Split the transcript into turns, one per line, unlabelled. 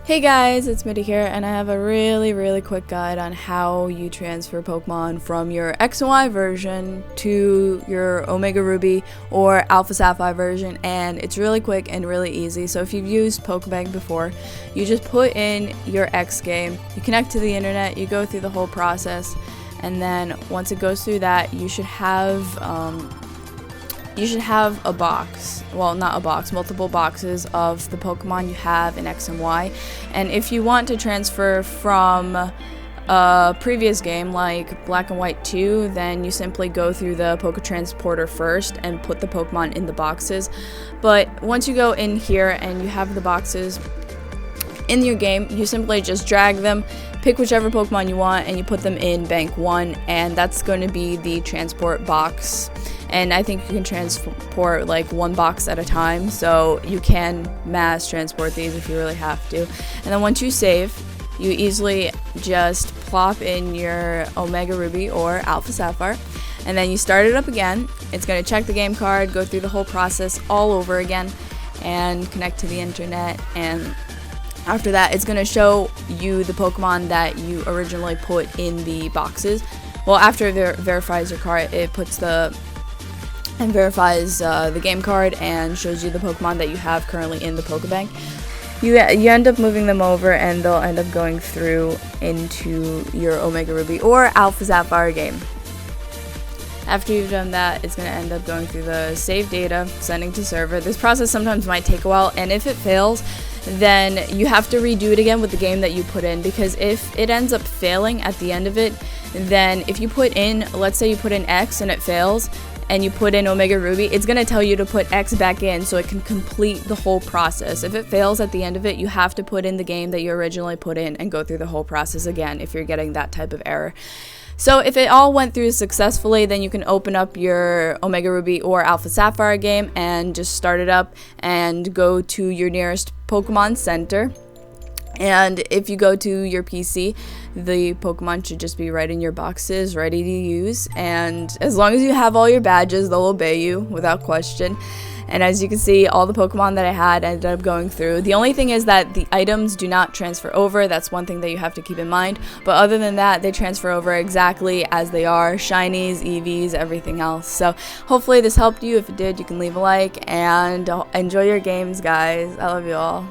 Hey guys, it's Mooty here, and I have a really quick guide on how you transfer Pokemon from your X and Y version to your Omega Ruby or Alpha Sapphire version, and it's really quick and really easy. So if you've used Pokebank before, you just put in your X game, you connect to the internet, you go through the whole process, and then once it goes through that, you should have a box, well, not a box, multiple boxes of the Pokemon you have in X and Y. And if you want to transfer from a previous game like Black and White 2, then you simply go through the Poke Transporter first and put the Pokemon in the boxes. But once you go in here and you have the boxes in your game, you simply just drag them, pick whichever Pokemon you want, and you put them in Bank 1, and that's going to be the transport box. And I think you can transport like one box at a time, so you can mass transport these if you really have to. And then once you save, you easily just plop in your Omega Ruby or Alpha Sapphire, and then you start it up again. It's going to check the game card, go through the whole process all over again, and connect to the internet. And after that, it's going to show you the Pokemon that you originally put in the boxes. Well, after it verifies your card, it verifies the game card and shows you the Pokemon that you have currently in the Pokebank. You end up moving them over, and they'll end up going through into your Omega Ruby or Alpha Sapphire game. After you've done that, it's going to end up going through the save data, sending to server. This process sometimes might take a while, and if it fails, then you have to redo it again with the game that you put in, because if it ends up failing at the end of it, then if you put in, let's say you put in X and it fails, and you put in Omega Ruby, it's going to tell you to put X back in so it can complete the whole process. If it fails at the end of it, you have to put in the game that you originally put in and go through the whole process again if you're getting that type of error. So if it all went through successfully, then you can open up your Omega Ruby or Alpha Sapphire game and just start it up and go to your nearest Pokemon Center. And if you go to your PC, the Pokemon should just be right in your boxes, ready to use. And as long as you have all your badges, they'll obey you without question. And as you can see, all the Pokemon that I had ended up going through. The only thing is that the items do not transfer over. That's one thing that you have to keep in mind. But other than that, they transfer over exactly as they are. Shinies, EVs, everything else. So hopefully this helped you. If it did, you can leave a like. And enjoy your games, guys. I love you all.